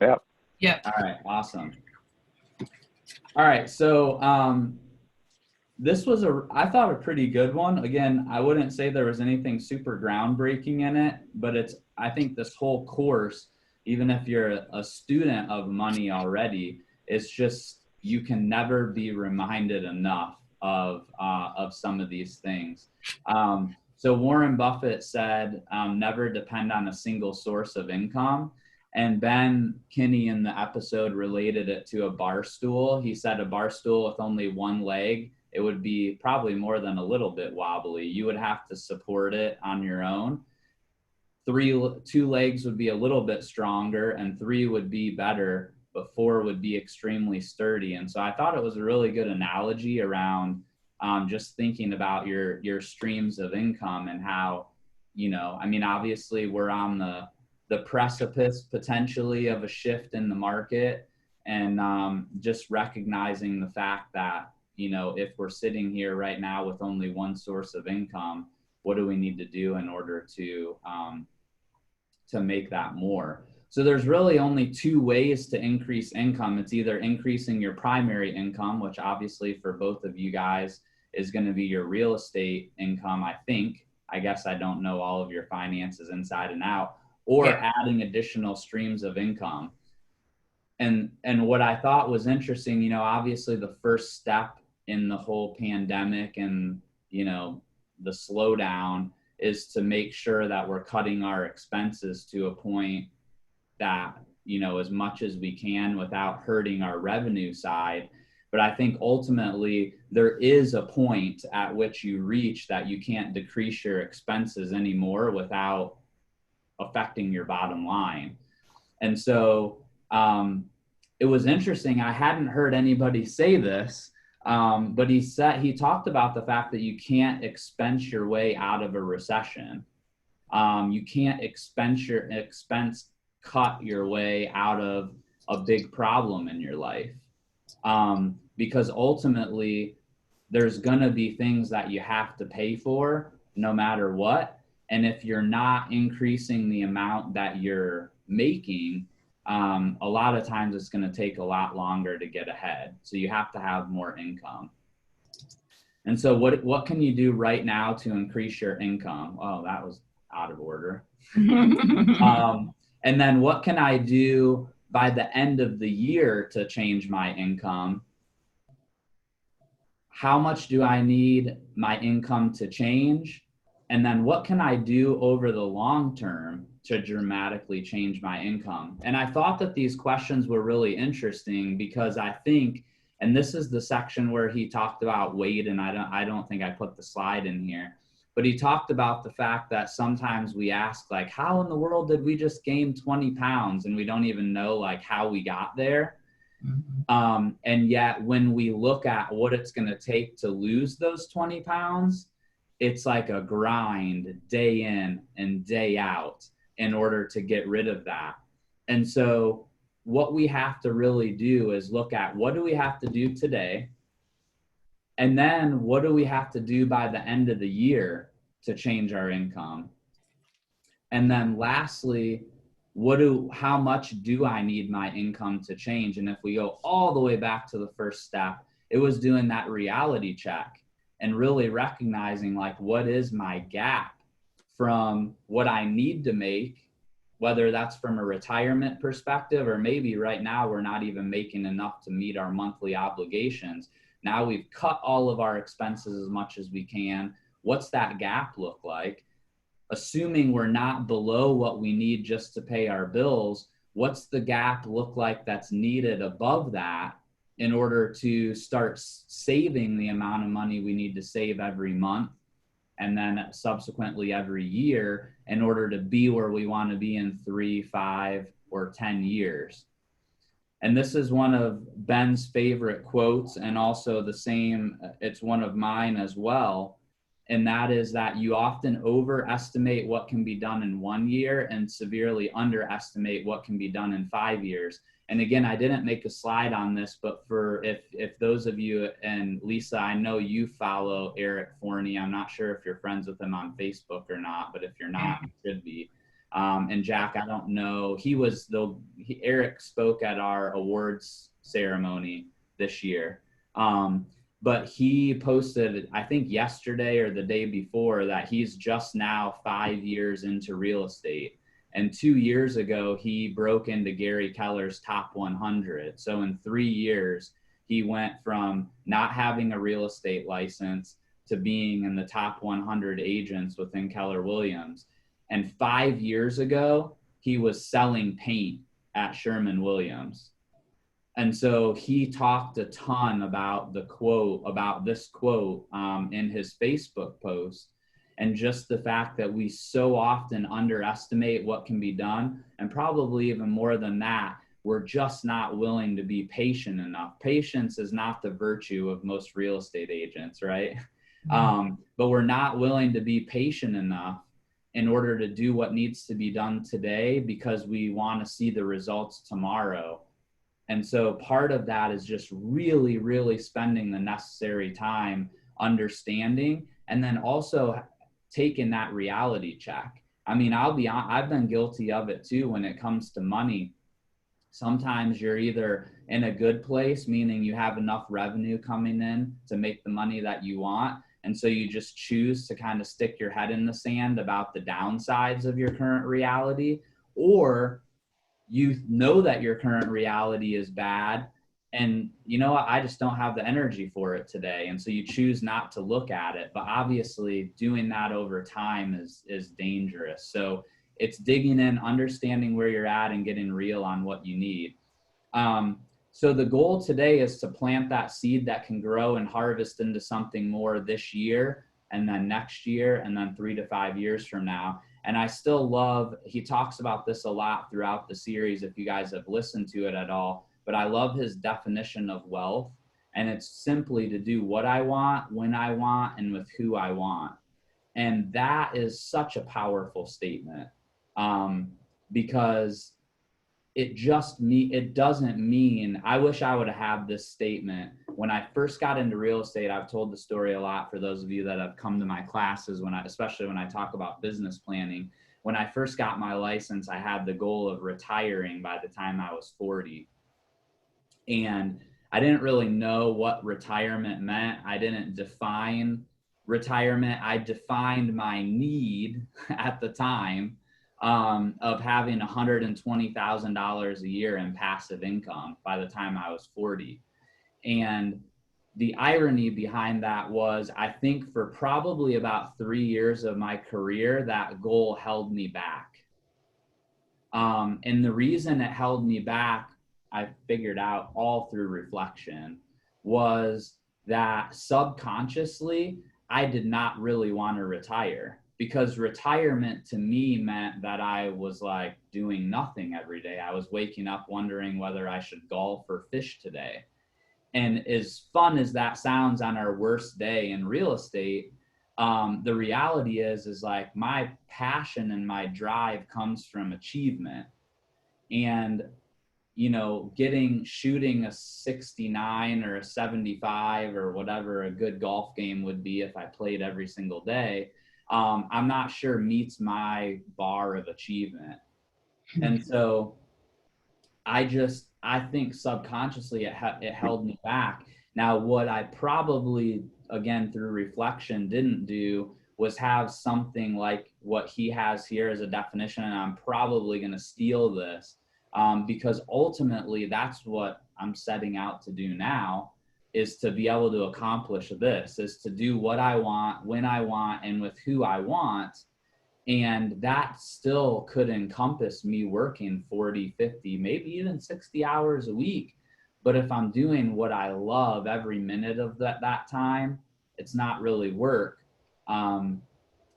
Yep. Yep. All right, awesome. All right, so this was I thought a pretty good one. Again, I wouldn't say there was anything super groundbreaking in it, but I think this whole course, even if you're a student of money already, it's just, you can never be reminded enough of some of these things. So Warren Buffett said, never depend on a single source of income. And Ben Kinney in the episode related it to a bar stool. He said a bar stool with only one leg, it would be probably more than a little bit wobbly. You would have to support it on your own. Two legs would be a little bit stronger, and three would be better, but four would be extremely sturdy. And so I thought it was a really good analogy around just thinking about your streams of income and how, I mean, obviously we're on the precipice potentially of a shift in the market, and just recognizing the fact that, if we're sitting here right now with only one source of income, what do we need to do in order to make that more? So there's really only two ways to increase income. It's either increasing your primary income, which obviously for both of you guys is going to be your real estate income, I think. I guess I don't know all of your finances inside and out, or Yeah. adding additional streams of income. And what I thought was interesting, obviously the first step in the whole pandemic and, the slowdown is to make sure that we're cutting our expenses to a point that, as much as we can without hurting our revenue side. But I think ultimately there is a point at which you reach that you can't decrease your expenses anymore without affecting your bottom line. And so it was interesting. I hadn't heard anybody say this, but he talked about the fact that you can't expense your way out of a recession. You can't expense cut your way out of a big problem in your life, because ultimately there's going to be things that you have to pay for no matter what. And if you're not increasing the amount that you're making, a lot of times it's going to take a lot longer to get ahead. So you have to have more income. And so what can you do right now to increase your income? Oh, that was out of order. And then what can I do by the end of the year to change my income? How much do I need my income to change? And then what can I do over the long term to dramatically change my income? And I thought that these questions were really interesting because I think, and this is the section where he talked about weight, and I don't think I put the slide in here, but he talked about the fact that sometimes we ask, like, how in the world did we just gain 20 pounds? And we don't even know like how we got there. And yet when we look at what it's going to take to lose those 20 pounds, it's like a grind day in and day out in order to get rid of that. And so what we have to really do is look at what do we have to do today? And then what do we have to do by the end of the year to change our income? And then lastly, how much do I need my income to change? And if we go all the way back to the first step, it was doing that reality check and really recognizing, like, what is my gap from what I need to make, whether that's from a retirement perspective, or maybe right now we're not even making enough to meet our monthly obligations. Now we've cut all of our expenses as much as we can. What's that gap look like? Assuming we're not below what we need just to pay our bills, what's the gap look like that's needed above that in order to start saving the amount of money we need to save every month, and then subsequently every year, in order to be where we want to be in 3, 5, or 10 years. And this is one of Ben's favorite quotes, and also it's one of mine as well. And that is that you often overestimate what can be done in 1 year and severely underestimate what can be done in 5 years. And again, I didn't make a slide on this, but for if those of you, and Lisa, I know you follow Eric Forney. I'm not sure if you're friends with him on Facebook or not, but if you're not, you should be. And Jack, I don't know, Eric spoke at our awards ceremony this year. But he posted, I think yesterday or the day before, that he's just now 5 years into real estate. And 2 years ago, he broke into Gary Keller's top 100. So in 3 years, he went from not having a real estate license to being in the top 100 agents within Keller Williams. And 5 years ago, he was selling paint at Sherman-Williams. And so he talked a ton about this quote in his Facebook post, and just the fact that we so often underestimate what can be done. And probably even more than that, we're just not willing to be patient enough. Patience is not the virtue of most real estate agents, right? But we're not willing to be patient enough in order to do what needs to be done today because we want to see the results tomorrow. And so part of that is just really, really spending the necessary time understanding, and then also taking that reality check. I mean, I've been guilty of it too when it comes to money. Sometimes you're either in a good place, meaning you have enough revenue coming in to make the money that you want. And so you just choose to kind of stick your head in the sand about the downsides of your current reality, or you know that your current reality is bad and you know what, I just don't have the energy for it today. And so you choose not to look at it. But obviously doing that over time is dangerous. So it's digging in, understanding where you're at, and getting real on what you need. So the goal today is to plant that seed that can grow and harvest into something more this year, and then next year, and then 3 to 5 years from now. And I still love, he talks about this a lot throughout the series, if you guys have listened to it at all, but I love his definition of wealth. And it's simply to do what I want, when I want, and with who I want. And that is such a powerful statement, because it doesn't mean, I wish I would have had this statement when I first got into real estate. I've told the story a lot for those of you that have come to my classes, especially when I talk about business planning. When I first got my license, I had the goal of retiring by the time I was 40. And I didn't really know what retirement meant. I didn't define retirement. I defined my need at the time of having $120,000 a year in passive income by the time I was 40. And the irony behind that was, I think for probably about 3 years of my career, that goal held me back. And the reason it held me back, I figured out all through reflection, was that subconsciously, I did not really want to retire, because retirement to me meant that I was like doing nothing every day. I was waking up wondering whether I should golf or fish today. And as fun as that sounds on our worst day in real estate, the reality is like my passion and my drive comes from achievement. And shooting a 69 or a 75 or whatever a good golf game would be if I played every single day, I'm not sure meets my bar of achievement. And so I think subconsciously it held me back. Now, what I probably, again, through reflection, didn't do was have something like what he has here as a definition. And I'm probably going to steal this, because ultimately that's what I'm setting out to do now, is to be able to accomplish this, is to do what I want, when I want, and with who I want. And that still could encompass me working 40, 50, maybe even 60 hours a week. But if I'm doing what I love every minute of that time, it's not really work. And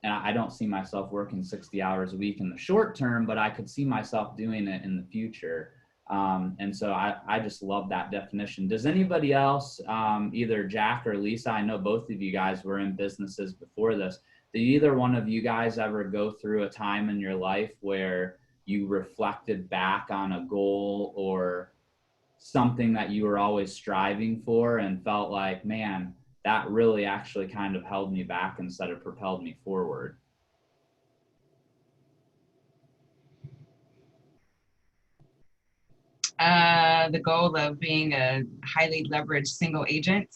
I don't see myself working 60 hours a week in the short term, but I could see myself doing it in the future. And so I just love that definition. Does anybody else, either Jack or Lisa, I know both of you guys were in businesses before this, did either one of you guys ever go through a time in your life where you reflected back on a goal or something that you were always striving for and felt like, man, that really actually kind of held me back instead of propelled me forward? the goal of being a highly leveraged single agent.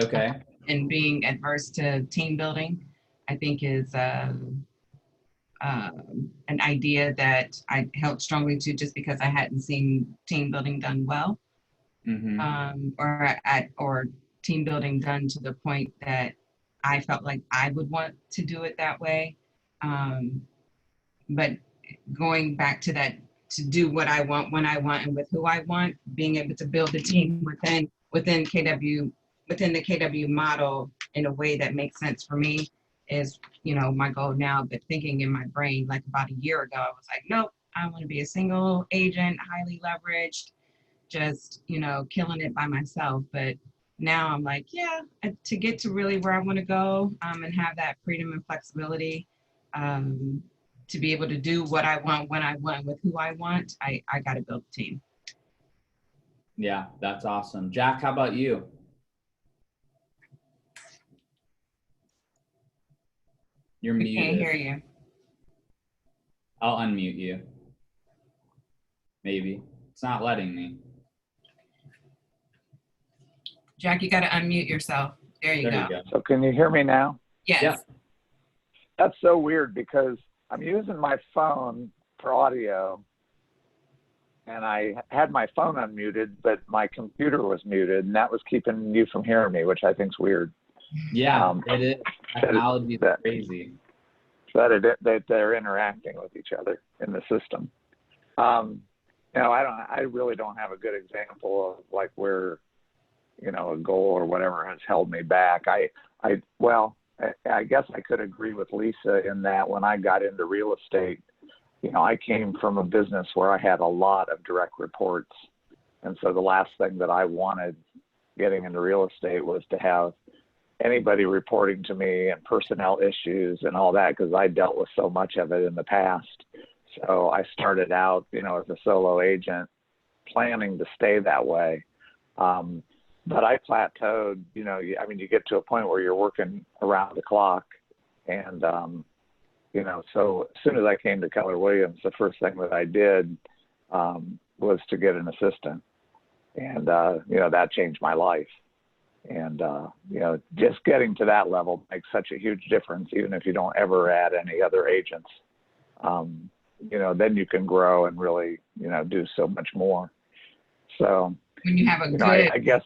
Okay. And being adverse to team building, I think is an idea that I held strongly to just because I hadn't seen team building done well, or team building done to the point that I felt like I would want to do it that way. But going back to that, to do what I want, when I want, and with who I want, being able to build a team within the KW model in a way that makes sense for me is, my goal now. But thinking in my brain, like about a year ago, I was like, nope, I want to be a single agent, highly leveraged, just, killing it by myself. But now I'm like, yeah, to get to really where I want to go, and have that freedom and flexibility, to be able to do what I want, when I want, with who I want, I got to build a team. Yeah, that's awesome. Jack, how about you? You're We muted. can't hear you. I'll unmute you. Maybe. It's not letting me. Jack, you got to unmute yourself. There you go. So can you hear me now? Yes. Yep. That's so weird because I'm using my phone for audio and I had my phone unmuted, but my computer was muted and that was keeping you from hearing me, which I think is weird. Yeah, it is. Technology is crazy. That they're interacting with each other in the system. I really don't have a good example of like where, a goal or whatever has held me back. I guess I could agree with Lisa in that when I got into real estate, I came from a business where I had a lot of direct reports. And so the last thing that I wanted getting into real estate was to have anybody reporting to me and personnel issues and all that, because I dealt with so much of it in the past. So I started out, as a solo agent planning to stay that way. But I plateaued, you get to a point where you're working around the clock. And, so as soon as I came to Keller Williams, the first thing that I did was to get an assistant. And, that changed my life. And, just getting to that level makes such a huge difference, even if you don't ever add any other agents. Then you can grow and really, do so much more. So, when you have a good, I guess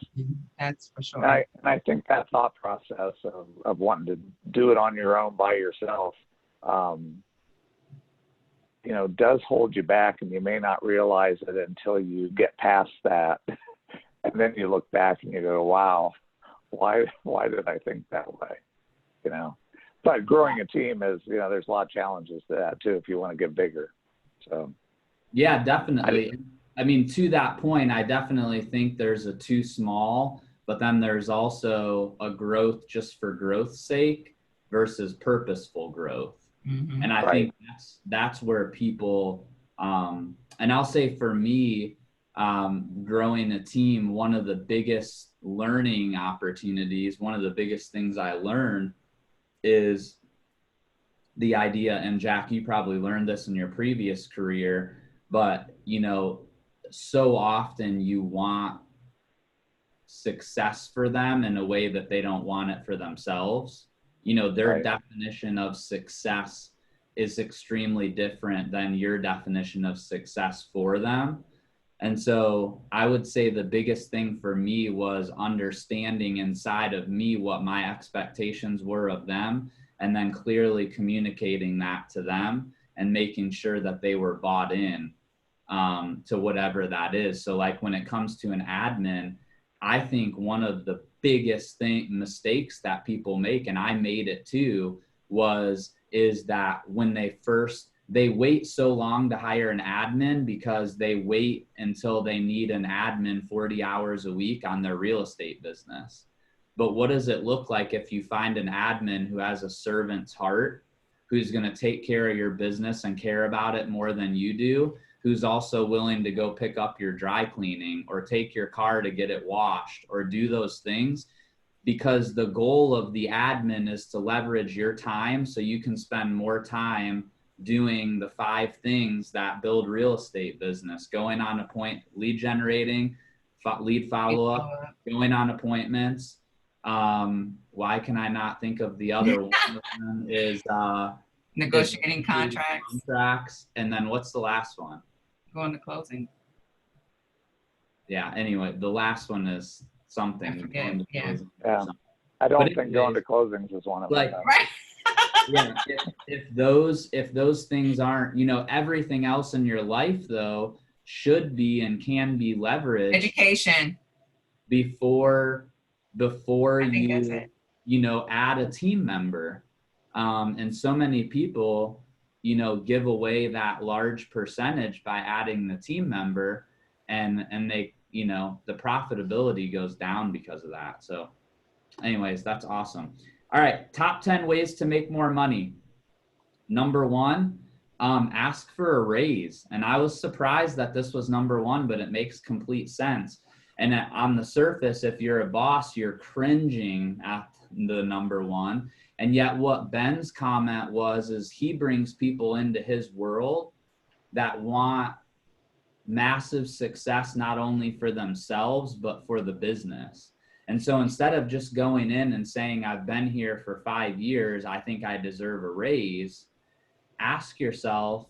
that's for sure. I think that thought process of wanting to do it on your own by yourself, does hold you back, and you may not realize it until you get past that. And then you look back and you go, wow, why did I think that way? But growing a team is, there's a lot of challenges to that too, if you want to get bigger. So. Yeah, definitely. I mean, to that point, I definitely think there's a too small, but then there's also a growth just for growth's sake versus purposeful growth. Mm-hmm. And I think that's where people, and I'll say for me, growing a team, one of the biggest learning opportunities, one of the biggest things I learned is the idea, and Jack, you probably learned this in your previous career, but so often you want success for them in a way that they don't want it for themselves. Their definition of success is extremely different than your definition of success for them. And so I would say the biggest thing for me was understanding inside of me what my expectations were of them, and then clearly communicating that to them and making sure that they were bought in to whatever that is. So like when it comes to an admin, I think one of the biggest mistakes that people make, and I made it too, is that when they wait so long to hire an admin because they wait until they need an admin 40 hours a week on their real estate business. But what does it look like if you find an admin who has a servant's heart, who's going to take care of your business and care about it more than you do, who's also willing to go pick up your dry cleaning or take your car to get it washed or do those things? Because the goal of the admin is to leverage your time so you can spend more time doing the 5 things that build real estate business: going on lead generating, lead follow-up, going on appointments. Why can I not think of the other one? Of them is negotiating contracts. And then what's the last one? Going to closing. Yeah, anyway, the last one is something. I forget, Going to Yeah. closing. I don't think going to closings is one of them. Like, Right. yeah, if those things aren't, you know, everything else in your life though should be and can be leveraged. Education. Before I think that's you it. you know, add a team member. And so many people, you know, give away that large percentage by adding the team member, and they, you know, the profitability goes down because of that. So anyways, that's awesome. All right, top 10 ways to make more money. Number 1, ask for a raise. And I was surprised that this was number 1, but it makes complete sense. And on the surface, if you're a boss, you're cringing at the number 1. And yet what Ben's comment is he brings people into his world that want massive success, not only for themselves, but for the business. And so instead of just going in and saying, I've been here for 5 years, I think I deserve a raise, ask yourself,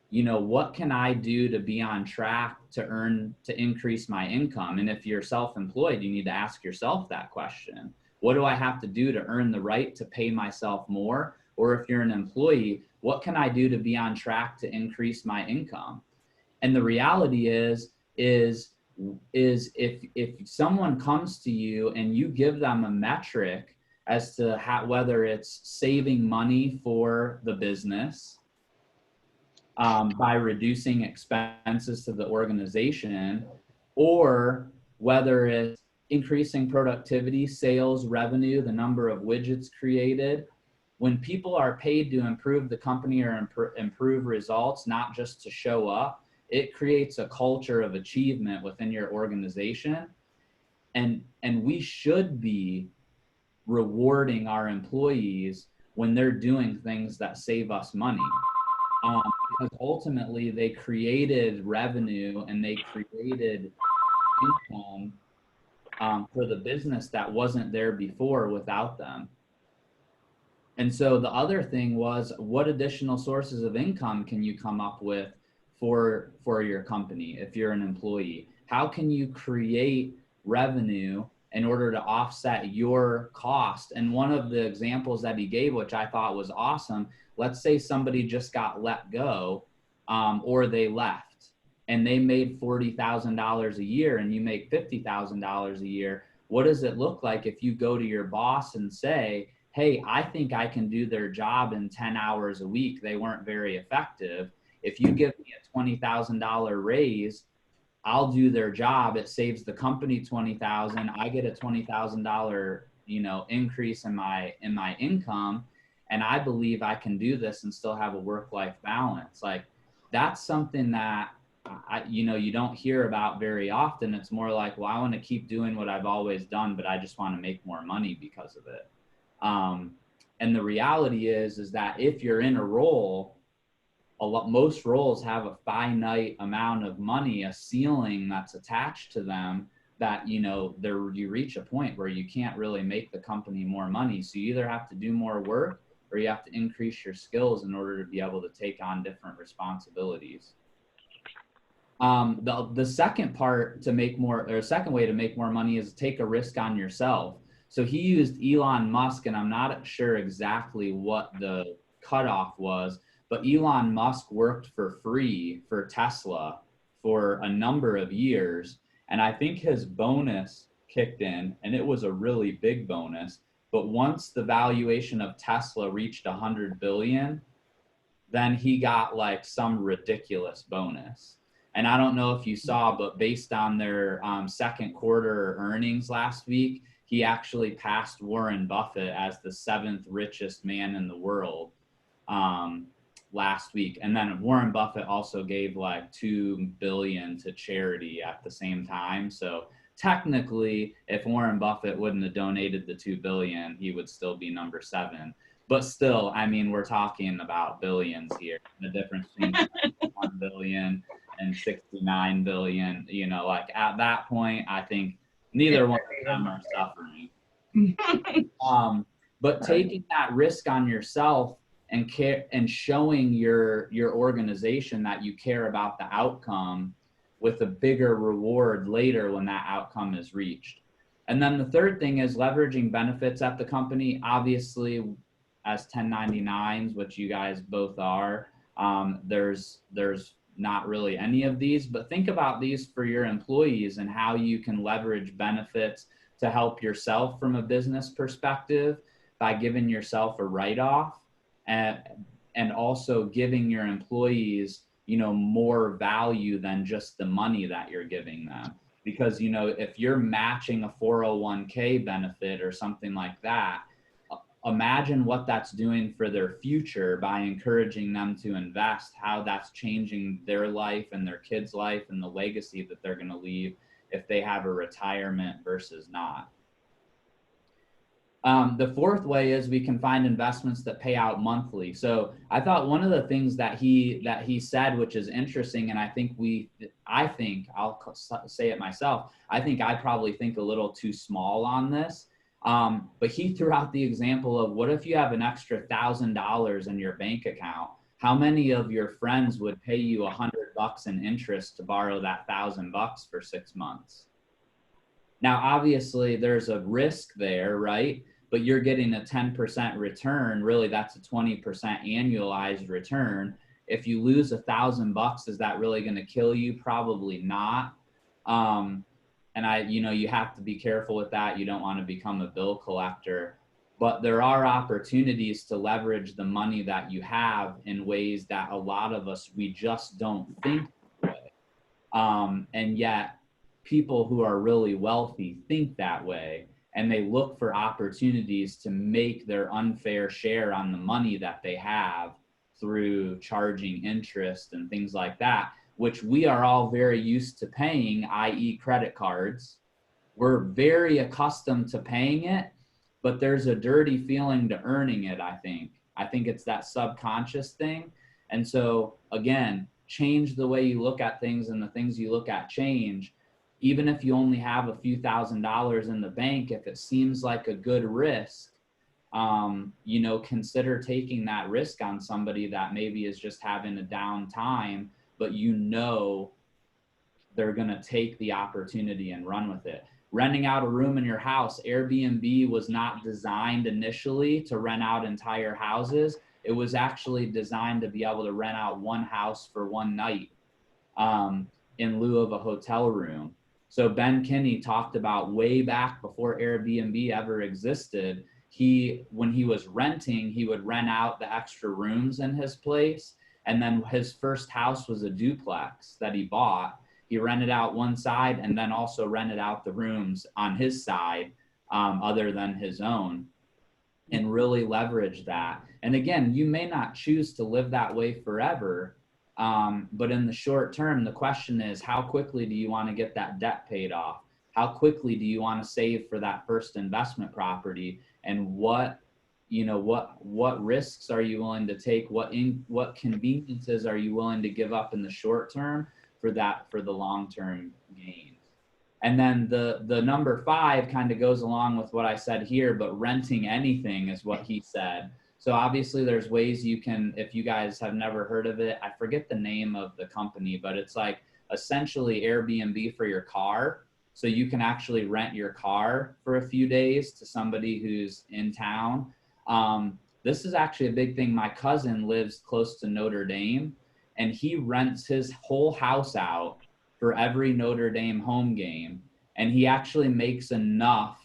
you know, what can I do to be on track to increase my income? And if you're self-employed, you need to ask yourself that question. What do I have to do to earn the right to pay myself more? Or if you're an employee, what can I do to be on track to increase my income? And the reality is if someone comes to you and you give them a metric as to whether it's saving money for the business by reducing expenses to the organization, or whether it's increasing productivity, sales, revenue, the number of widgets created. When people are paid to improve the company or improve results, not just to show up, it creates a culture of achievement within your organization. And we should be rewarding our employees when they're doing things that save us money. Because ultimately they created revenue and they created income for the business that wasn't there before without them. And so the other thing was, what additional sources of income can you come up with for your company if you're an employee? How can you create revenue in order to offset your cost? And one of the examples that he gave, which I thought was awesome, let's say somebody just got let go or they left and they made $40,000 a year and you make $50,000 a year. What does it look like if you go to your boss and say, hey, I think I can do their job in 10 hours a week. They weren't very effective. If you give me a $20,000 raise, I'll do their job. It saves the company $20,000. I get a $20,000, you know, increase in my income. And I believe I can do this and still have a work-life balance. Like, that's something that you don't hear about very often. It's more like, well, I want to keep doing what I've always done, but I just want to make more money because of it. And the reality is that if you're in a role, most roles have a finite amount of money, a ceiling that's attached to them, that, you reach a point where you can't really make the company more money. So you either have to do more work or you have to increase your skills in order to be able to take on different responsibilities. The second part second way to make more money is take a risk on yourself. So he used Elon Musk, and I'm not sure exactly what the cutoff was, but Elon Musk worked for free for Tesla for a number of years. And I think his bonus kicked in, and it was a really big bonus. But once the valuation of Tesla reached 100 billion, then he got like some ridiculous bonus. And I don't know if you saw, but based on their second quarter earnings last week, he actually passed Warren Buffett as the 7th richest man in the world last week. And then Warren Buffett also gave like $2 billion to charity at the same time. So technically, if Warren Buffett wouldn't have donated the $2 billion, he would still be number 7. but still, I mean, we're talking about billions here. The difference between 1 billion and 69 billion, you know, like at that point, I think neither one of them are suffering. But taking that risk on yourself and care and showing your organization that you care about the outcome with a bigger reward later when that outcome is reached. And then the third thing is leveraging benefits at the company. Obviously, as 1099s, which you guys both are, there's not really any of these, but think about these for your employees and how you can leverage benefits to help yourself from a business perspective by giving yourself a write-off, and also giving your employees, you know, more value than just the money that you're giving them. Because, you know, if you're matching a 401k benefit or something like that, imagine what that's doing for their future by encouraging them to invest, how that's changing their life and their kids' life and the legacy that they're going to leave if they have a retirement versus not. The fourth way is we can find investments that pay out monthly. So I thought one of the things that he said, which is interesting, and I think I'll say it myself, I think I probably think a little too small on this. But he threw out the example of, what if you have an extra $1,000 in your bank account? How many of your friends would pay you $100 in interest to borrow that $1,000 for 6 months? Now, obviously there's a risk there, right? But you're getting a 10% return. Really, that's a 20% annualized return. If you lose $1,000, is that really going to kill you? Probably not. And you have to be careful with that. You don't want to become a bill collector, but there are opportunities to leverage the money that you have in ways that a lot of us, we just don't think that way. And yet people who are really wealthy think that way, and they look for opportunities to make their unfair share on the money that they have through charging interest and things like that, which we are all very used to paying, i.e. credit cards. We're very accustomed to paying it, but there's a dirty feeling to earning it, I think. I think it's that subconscious thing. And so again, change the way you look at things, and the things you look at change. Even if you only have a few $1,000s in the bank, if it seems like a good risk, consider taking that risk on somebody that maybe is just having a down time, but they're going to take the opportunity and run with it. Renting out a room in your house, Airbnb was not designed initially to rent out entire houses. It was actually designed to be able to rent out one house for one night in lieu of a hotel room. So Ben Kinney talked about way back before Airbnb ever existed, when he was renting, he would rent out the extra rooms in his place. And then his first house was a duplex that he bought. He rented out one side and then also rented out the rooms on his side, other than his own, and really leveraged that. And again, you may not choose to live that way forever, but in the short term, the question is, how quickly do you want to get that debt paid off? How quickly do you want to save for that first investment property? And what risks are you willing to take? What conveniences are you willing to give up in the short term for the long-term gains? And then the number 5 kind of goes along with what I said here, but renting anything is what he said. So obviously there's ways you can, if you guys have never heard of it, I forget the name of the company, but it's like essentially Airbnb for your car. So you can actually rent your car for a few days to somebody who's in town. This is actually a big thing. My cousin lives close to Notre Dame, and he rents his whole house out for every Notre Dame home game. And he actually makes enough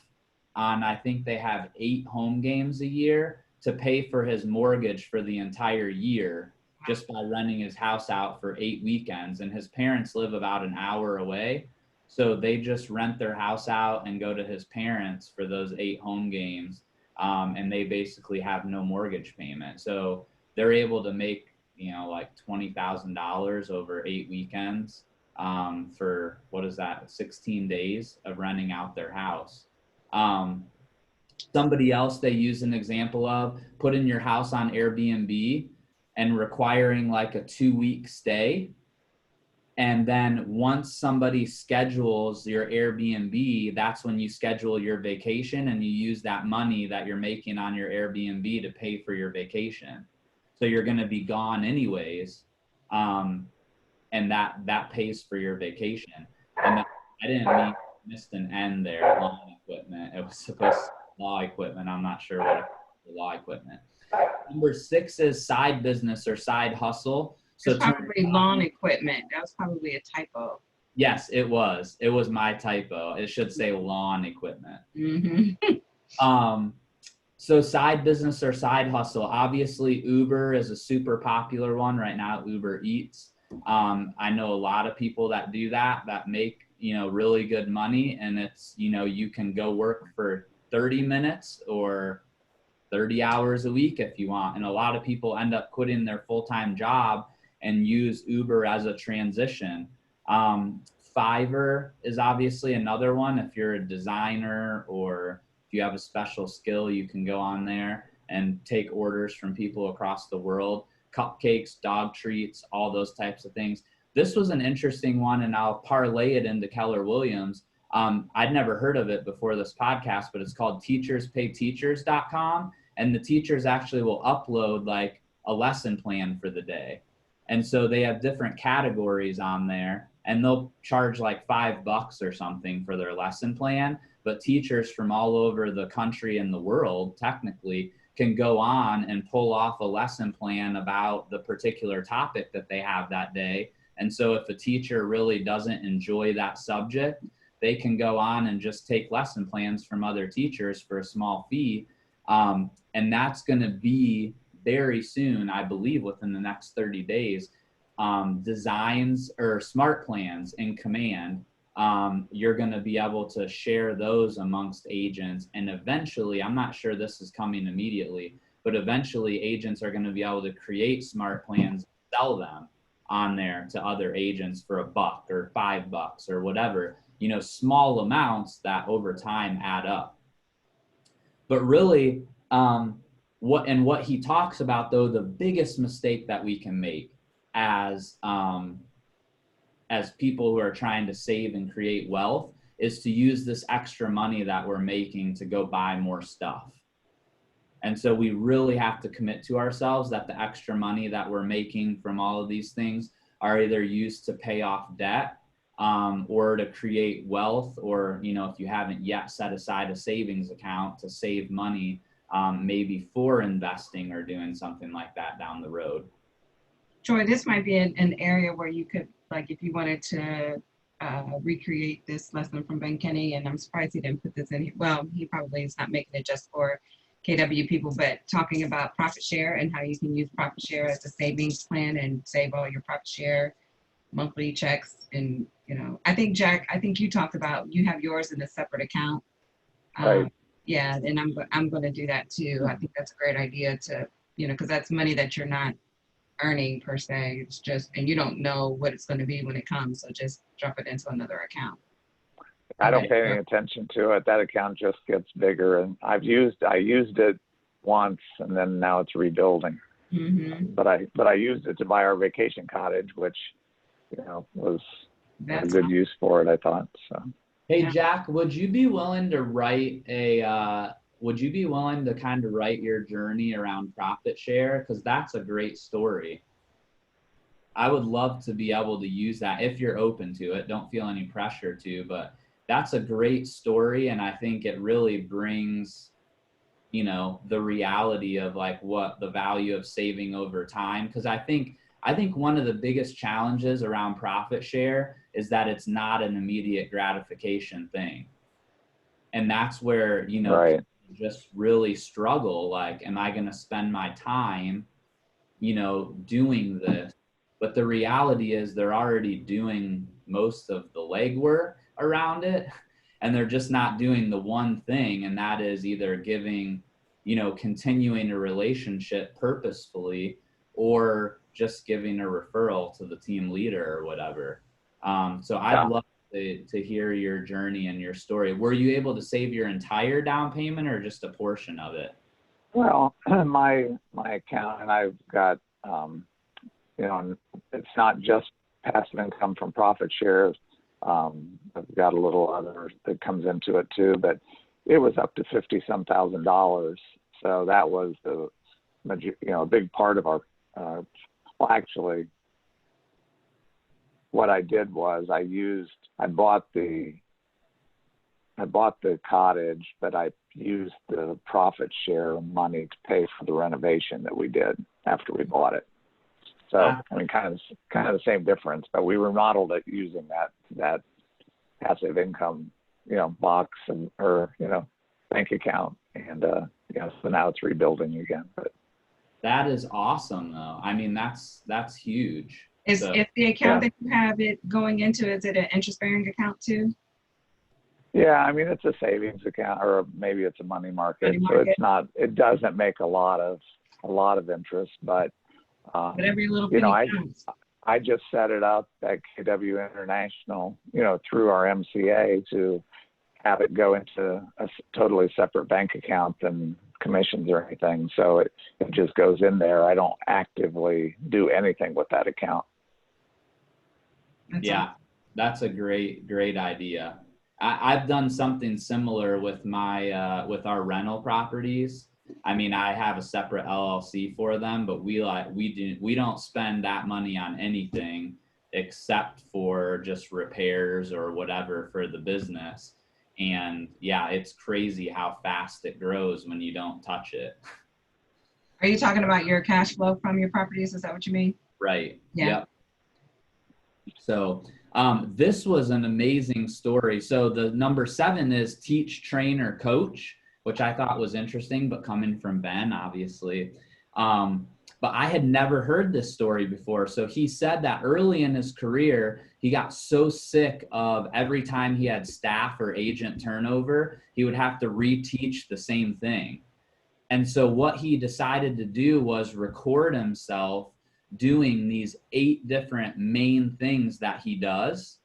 on, I think they have 8 home games a year, to pay for his mortgage for the entire year just by renting his house out for 8 weekends. And his parents live about an hour away. So they just rent their house out and go to his parents for those 8 home games. And they basically have no mortgage payment. So they're able to make, like $20,000 over 8 weekends for, 16 days of renting out their house. Somebody else they use an example of putting your house on Airbnb and requiring like a 2-week stay. And then once somebody schedules your Airbnb, that's when you schedule your vacation and you use that money that you're making on your Airbnb to pay for your vacation. So you're going to be gone anyways. And that pays for your vacation. And I didn't mean missed an N there, lawn equipment. It was supposed to be law equipment. I'm not sure what law equipment. Number 6 is side business or side hustle. So it's probably lawn equipment. That was probably a typo. Yes, it was. It was my typo. It should say lawn equipment. So side business or side hustle. Obviously, Uber is a super popular one right now. Uber Eats. I know a lot of people that do that make, really good money, and it's, you can go work for 30 minutes or 30 hours a week if you want. And a lot of people end up quitting their full-time job and use Uber as a transition. Fiverr is obviously another one. If you're a designer or if you have a special skill, you can go on there and take orders from people across the world. Cupcakes, dog treats, all those types of things. This was an interesting one, and I'll parlay it into Keller Williams. I'd never heard of it before this podcast, but it's called teacherspayteachers.com. And the teachers actually will upload like a lesson plan for the day. And so they have different categories on there, and they'll charge like $5 or something for their lesson plan. But teachers from all over the country and the world technically can go on and pull off a lesson plan about the particular topic that they have that day. And so if a teacher really doesn't enjoy that subject, they can go on and just take lesson plans from other teachers for a small fee. And that's going to be very soon, I believe within the next 30 days, designs or smart plans in Command. You're going to be able to share those amongst agents. And eventually, I'm not sure this is coming immediately, but eventually agents are going to be able to create smart plans, sell them on there to other agents for $1 or $5 or whatever, small amounts that over time add up. But really, what he talks about, though, the biggest mistake that we can make as people who are trying to save and create wealth is to use this extra money that we're making to go buy more stuff. And so we really have to commit to ourselves that the extra money that we're making from all of these things are either used to pay off debt or to create wealth, or, if you haven't yet set aside a savings account to save money, maybe for investing or doing something like that down the road. Joy, this might be an area where you could, like, if you wanted to recreate this lesson from Ben Kenny, and I'm surprised he didn't put this in here. Well, he probably is not making it just for KW people, but talking about profit share and how you can use profit share as a savings plan and save all your profit share monthly checks. And, I think, Jack, you talked about, you have yours in a separate account. Right. Yeah, and I'm going to do that too. I think that's a great idea to, because that's money that you're not earning per se. It's just, and you don't know what it's going to be when it comes. So just drop it into another account. I don't pay any attention to it. That account just gets bigger, and I used it once, and then now it's rebuilding. Mm-hmm. But I used it to buy our vacation cottage, which was a good use for it, I thought. So. Hey, Jack, would you be willing to kind of write your journey around profit share? Because that's a great story. I would love to be able to use that if you're open to it. Don't feel any pressure to, but that's a great story. And I think it really brings, the reality of like what the value of saving over time. Because I think one of the biggest challenges around profit share is that it's not an immediate gratification thing. And that's where, right. just really struggle. Like, am I going to spend my time, doing this? But the reality is they're already doing most of the legwork around it. And they're just not doing the one thing. And that is either giving, continuing a relationship purposefully, or just giving a referral to the team leader or whatever. So I'd love to hear your journey and your story. Were you able to save your entire down payment or just a portion of it? Well, my account, and I've got, it's not just passive income from profit shares. I've got a little other that comes into it too, but it was up to $50-some thousand. So that was a big part of our, well, actually, what I did was I bought the cottage, but I used the profit share money to pay for the renovation that we did after we bought it. So, I mean, kind of the same difference, but we remodeled it using that passive income, box or bank account. And, so now it's rebuilding again. But that is awesome though. I mean, that's huge. If the account that you have it going into, is it an interest-bearing account too? Yeah, I mean, it's a savings account, or maybe it's a money market. So it's not. It doesn't make a lot of interest, but every little penny counts. I just set it up at KW International, through our MCA to have it go into a totally separate bank account than commissions or anything. So it just goes in there. I don't actively do anything with that account. That's a great idea. I've done something similar with my with our rental properties. I mean, I have a separate LLC for them, but we don't spend that money on anything except for just repairs or whatever for the business. And yeah, it's crazy how fast it grows when you don't touch it. Are you talking about your cash flow from your properties? Is that what you mean? Right. Yeah. Yep. So this was an amazing story. So the number 7 is teach, train, or coach, which I thought was interesting, but coming from Ben, obviously. But I had never heard this story before. So he said that early in his career, he got so sick of every time he had staff or agent turnover, he would have to reteach the same thing. And so what he decided to do was record himself doing these 8 different main things that he does.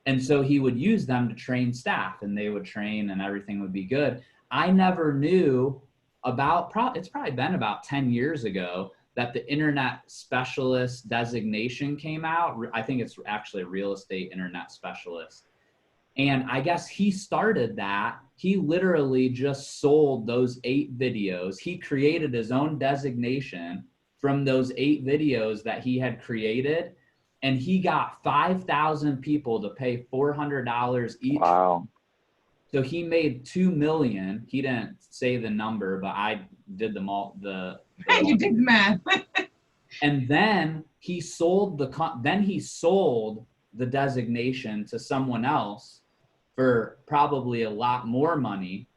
And so he would use them to train staff, and they would train and everything would be good. I never knew about, it's probably been about 10 years ago, that the internet specialist designation came out. I think it's actually a real estate internet specialist. And I guess he started that. He literally just sold those 8 videos. He created his own designation from those 8 videos that he had created. And he got 5,000 people to pay $400 each. Wow. So he made $2 million. He didn't say the number, but I did You did the math. And then he sold the designation to someone else for probably a lot more money.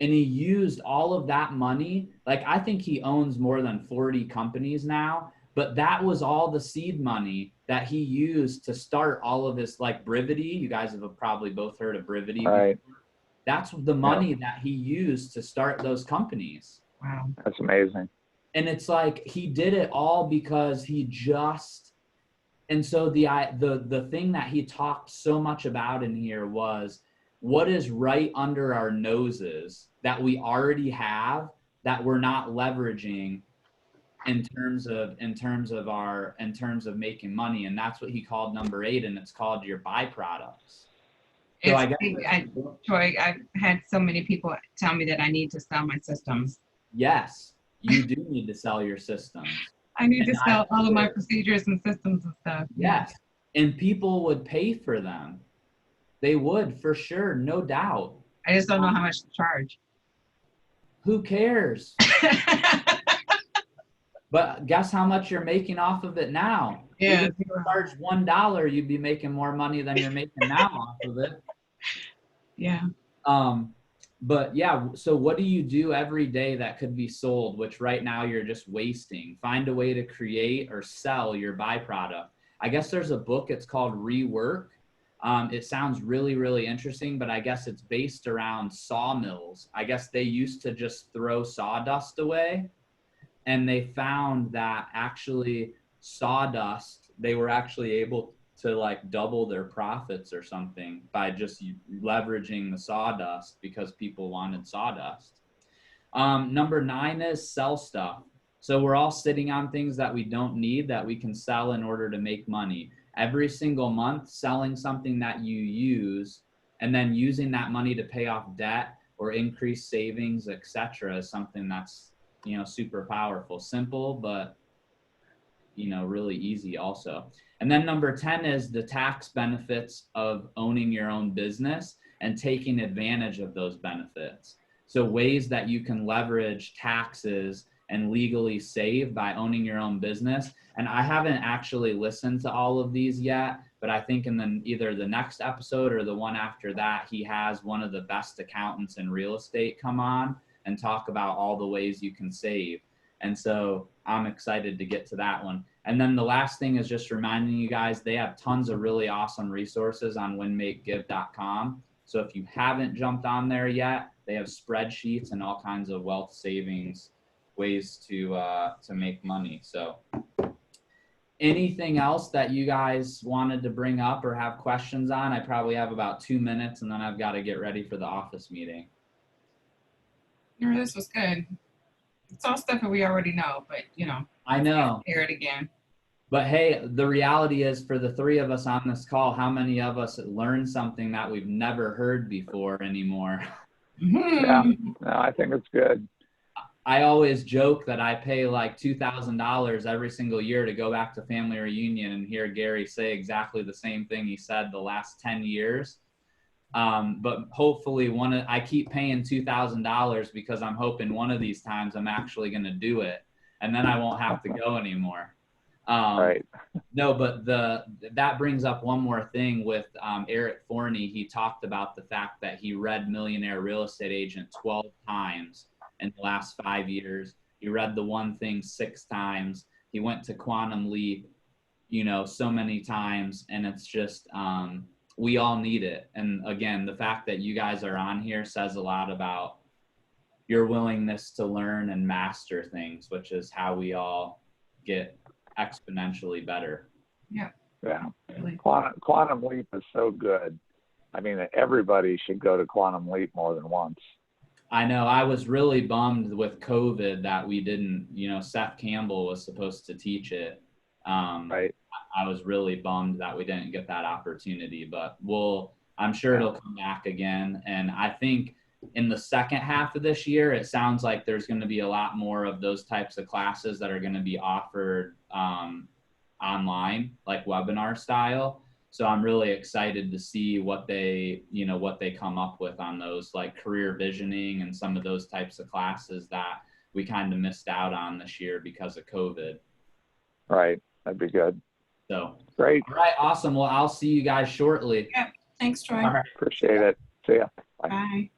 And he used all of that money. Like, I think he owns more than 40 companies now, but that was all the seed money that he used to start all of this, like Brivity. You guys have probably both heard of Brivity. Right. That's the money that he used to start those companies. Wow. That's amazing. And it's like, he did it all because and so the thing that he talked so much about in here was what is right under our noses that we already have that we're not leveraging in terms of making money. And that's what he called number 8, and it's called your byproducts. So Troy, I've had so many people tell me that I need to sell my systems. Yes, you do need to sell your systems. I need to sell all of my procedures and systems and stuff. Yes, and people would pay for them. They would, for sure, no doubt. I just don't know how much to charge. Who cares? But guess how much you're making off of it now? Yeah. If you charge $1, you'd be making more money than you're making now off of it. Yeah. But yeah, so what do you do every day that could be sold, which right now you're just wasting? Find a way to create or sell your byproduct. I guess there's a book, it's called Rework. It sounds really, really interesting, but I guess it's based around sawmills. I guess they used to just throw sawdust away, and they found that actually sawdust, they were actually able to like double their profits or something by just leveraging the sawdust because people wanted sawdust. Number 9 is sell stuff. So we're all sitting on things that we don't need that we can sell in order to make money. Every single month, selling something that you use and then using that money to pay off debt or increase savings, etc., is something that's, you know, super powerful. Simple, but, you know, really easy also. And then number 10 is the tax benefits of owning your own business and taking advantage of those benefits. So ways that you can leverage taxes and legally save by owning your own business. And I haven't actually listened to all of these yet, but I think in either the next episode or the one after that, he has one of the best accountants in real estate come on and talk about all the ways you can save. And so I'm excited to get to that one. And then the last thing is just reminding you guys, they have tons of really awesome resources on winmakegive.com. So if you haven't jumped on there yet, they have spreadsheets and all kinds of wealth savings ways to make money. So anything else that you guys wanted to bring up or have questions on? I probably have about 2 minutes and then I've got to get ready for the office meeting. No, this was good. It's all stuff that we already know, but you know. I know. Hear it again. But hey, the reality is for the 3 of us on this call, how many of us learned something that we've never heard before anymore? Yeah, no, I think it's good. I always joke that I pay like $2,000 every single year to go back to family reunion and hear Gary say exactly the same thing he said the last 10 years. But hopefully I keep paying $2,000 because I'm hoping one of these times I'm actually going to do it and then I won't have to go anymore. Right. No, but that brings up one more thing with Eric Forney. He talked about the fact that he read Millionaire Real Estate Agent 12 times in the last 5 years. He read The One Thing 6 times. He went to Quantum Leap, you know, so many times. And it's just, we all need it. And again, the fact that you guys are on here says a lot about your willingness to learn and master things, which is how we all get exponentially better. Yeah. Yeah. Really. Quantum Leap is so good. I mean, everybody should go to Quantum Leap more than once. I know. I was really bummed with COVID that we didn't, you know, Seth Campbell was supposed to teach it. Right. I was really bummed that we didn't get that opportunity, but I'm sure it'll come back again. And I think in the second half of this year, it sounds like there's going to be a lot more of those types of classes that are going to be offered online, like webinar style. So I'm really excited to see what they come up with on those, like career visioning and some of those types of classes that we kind of missed out on this year because of COVID. Right. That'd be good. So great. All right. Awesome. Well, I'll see you guys shortly. Yep. Thanks, Troy. All right. Appreciate it. See ya. Bye. Bye.